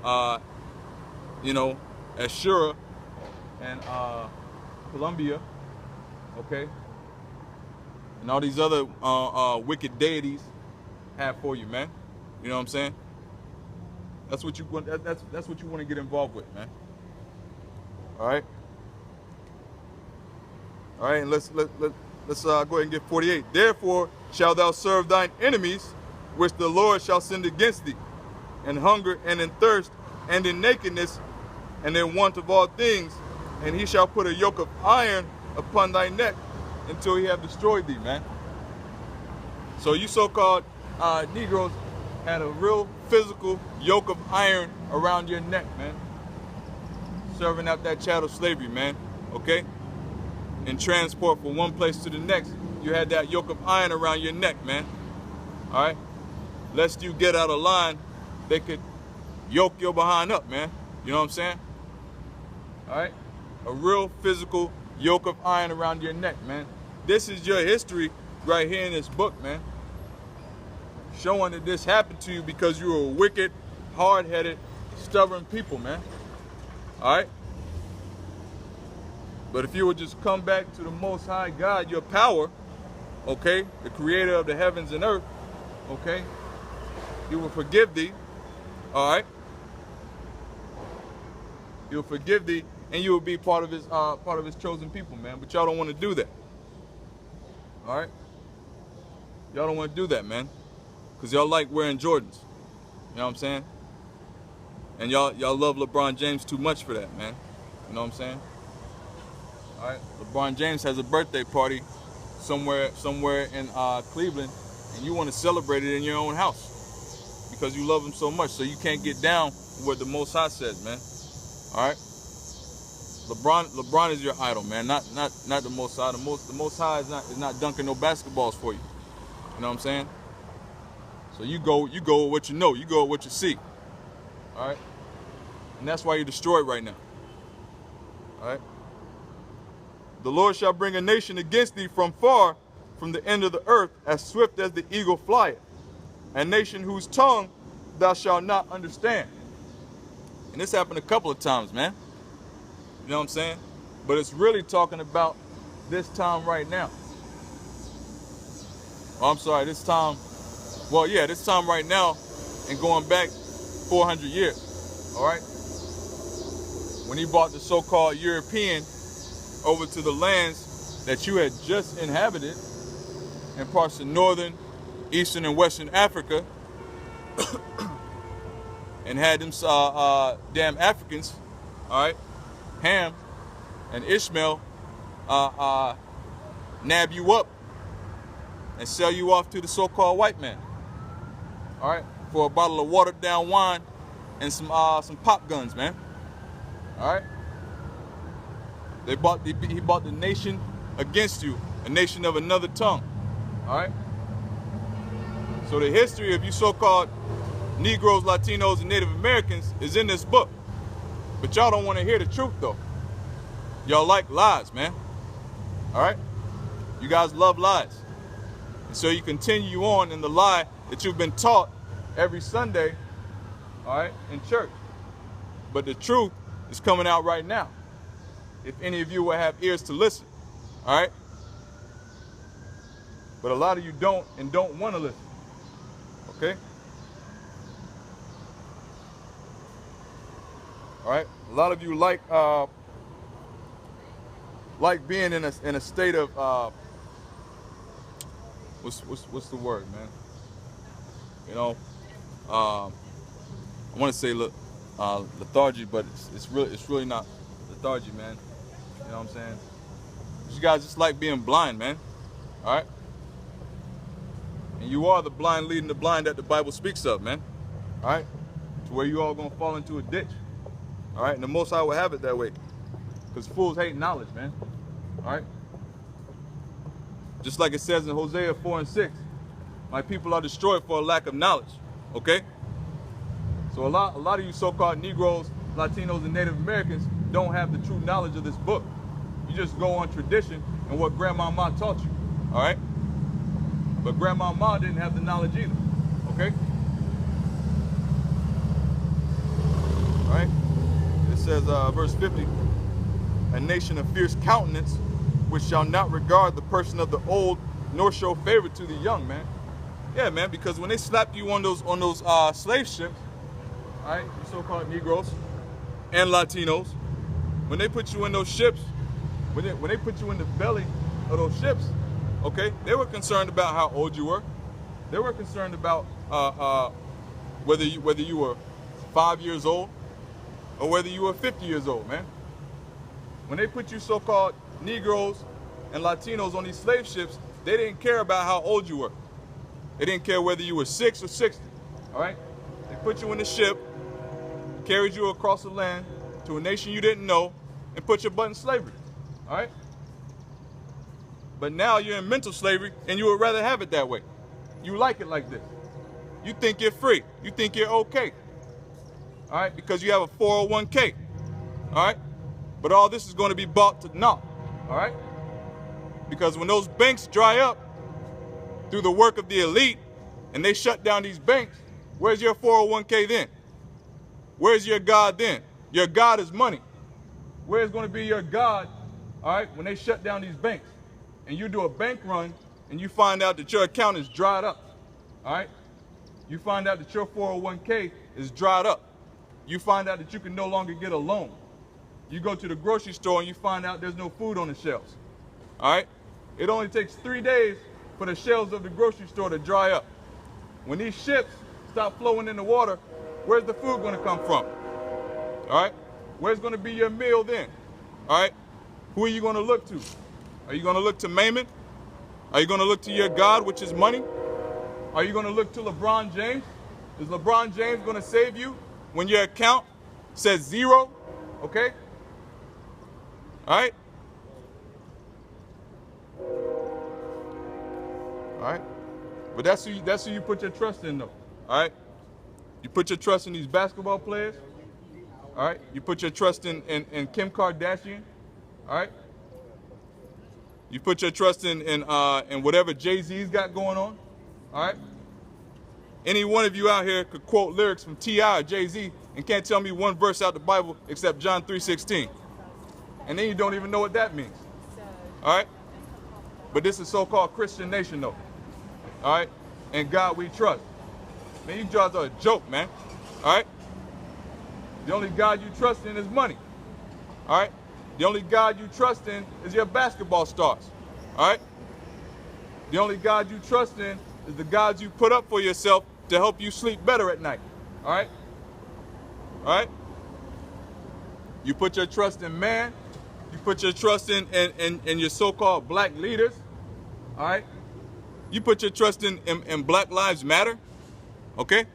you know, Ashura and Columbia, okay, and all these other wicked deities have for you, man. You know what I'm saying? That's what you want. That's what you want to get involved with, man. All right. All right, and let's go ahead and get 48. Therefore shalt thou serve thine enemies, which the Lord shall send against thee, in hunger and in thirst and in nakedness and in want of all things, and he shall put a yoke of iron upon thy neck until he have destroyed thee, man. So you so-called Negroes had a real physical yoke of iron around your neck, man. Serving out that chattel slavery, man, okay? In transport from one place to the next, you had that yoke of iron around your neck, man. All right? Lest you get out of line, they could yoke your behind up, man. You know what I'm saying? All right? A real physical yoke of iron around your neck, man. This is your history right here in this book, man. Showing that this happened to you because you were a wicked, hard-headed, stubborn people, man. All right? But if you would just come back to the Most High God, your power, okay, the creator of the heavens and earth, okay, he will forgive thee, all right? He will forgive thee, and you will be part of his chosen people, man. But y'all don't want to do that, all right? Y'all don't want to do that, man, because y'all like wearing Jordans. You know what I'm saying? And y'all love LeBron James too much for that, man. You know what I'm saying? All right, LeBron James has a birthday party somewhere in Cleveland, and you want to celebrate it in your own house because you love him so much. So you can't get down with what the Most High says, man. All right, LeBron is your idol, man. Not the Most High. The Most High is not dunking no basketballs for you. You know what I'm saying? So you go with what you know. You go with what you see. All right, and that's why you're destroyed right now. All right. The Lord shall bring a nation against thee from far, from the end of the earth, as swift as the eagle flieth, a nation whose tongue thou shalt not understand. And this happened a couple of times, man. You know what I'm saying? But it's really talking about this time right now. Oh, I'm sorry, this time, well, yeah, this time right now and going back 400 years, all right? When he brought the so-called European over to the lands that you had just inhabited in parts of northern, eastern, and western Africa, and had them damn Africans, all right, Ham and Ishmael, nab you up and sell you off to the so-called white man, all right, for a bottle of watered-down wine and some pop guns, man, all right. He bought the nation against you, a nation of another tongue. All right? So the history of you so-called Negroes, Latinos, and Native Americans is in this book. But y'all don't want to hear the truth, though. Y'all like lies, man. All right? You guys love lies. And so you continue on in the lie that you've been taught every Sunday, all right, in church. But the truth is coming out right now. If any of you will have ears to listen, all right? But a lot of you don't and don't want to listen, okay? All right? A lot of you like being in a state of what's the word, man? You know, I want to say lethargy, but it's really not lethargy, man. You know what I'm saying? You guys just like being blind, man. All right? And you are the blind leading the blind that the Bible speaks of, man. All right? To where you all gonna fall into a ditch. All right? And the Most High will have it that way. Because fools hate knowledge, man. All right? Just like it says in Hosea 4:6, my people are destroyed for a lack of knowledge. Okay? So a lot of you so-called Negroes, Latinos, and Native Americans don't have the true knowledge of this book. You just go on tradition and what Grandmama taught you, all right? But Grandmama didn't have the knowledge either, okay? says, verse 50, a nation of fierce countenance, which shall not regard the person of the old, nor show favor to the young, man. Yeah, man, because when they slapped you on those slave ships, all right, you so-called Negroes and Latinos, when they put you in those ships, when they put you in the belly of those ships, okay, they were concerned about how old you were. They were concerned about whether you were 5 years old or whether you were 50 years old, man. When they put you so-called Negroes and Latinos on these slave ships, they didn't care about how old you were. They didn't care whether you were 6 or 60, all right? They put you in the ship, carried you across the land to a nation you didn't know, and put your butt in slavery, all right? But now you're in mental slavery, and you would rather have it that way. You like it like this. You think you're free. You think you're okay, all right? Because you have a 401k, all right? But all this is going to be bought to naught, all right? Because when those banks dry up through the work of the elite and they shut down these banks, where's your 401k then? Where's your God then? Your God is money. Where's going to be your God, all right, when they shut down these banks and you do a bank run and you find out that your account is dried up, all right? You find out that your 401k is dried up. You find out that you can no longer get a loan. You go to the grocery store and you find out there's no food on the shelves, all right? It only takes 3 days for the shelves of the grocery store to dry up. When these ships stop flowing in the water, where's the food going to come from? All right? Where's going to be your meal then? All right? Who are you going to look to? Are you going to look to Mammon? Are you going to look to your God, which is money? Are you going to look to LeBron James? Is LeBron James going to save you when your account says 0? Okay? All right? All right, but that's who you put your trust in, though. All right, you put your trust in these basketball players. All right, you put your trust in Kim Kardashian. All right, you put your trust in whatever Jay-Z's got going on. All right, any one of you out here could quote lyrics from T.I. or Jay-Z and can't tell me one verse out the Bible except John 3:16, and then you don't even know what that means. All right, but this is so-called Christian nation, though. All right, and God we trust. Man, you guys are a joke, man. All right, the only God you trust in is money. All right, the only God you trust in is your basketball stars. All right, the only God you trust in is the gods you put up for yourself to help you sleep better at night. All right, all right. You put your trust in man. You put your trust in your so-called black leaders. All right. You put your trust in Black Lives Matter, okay?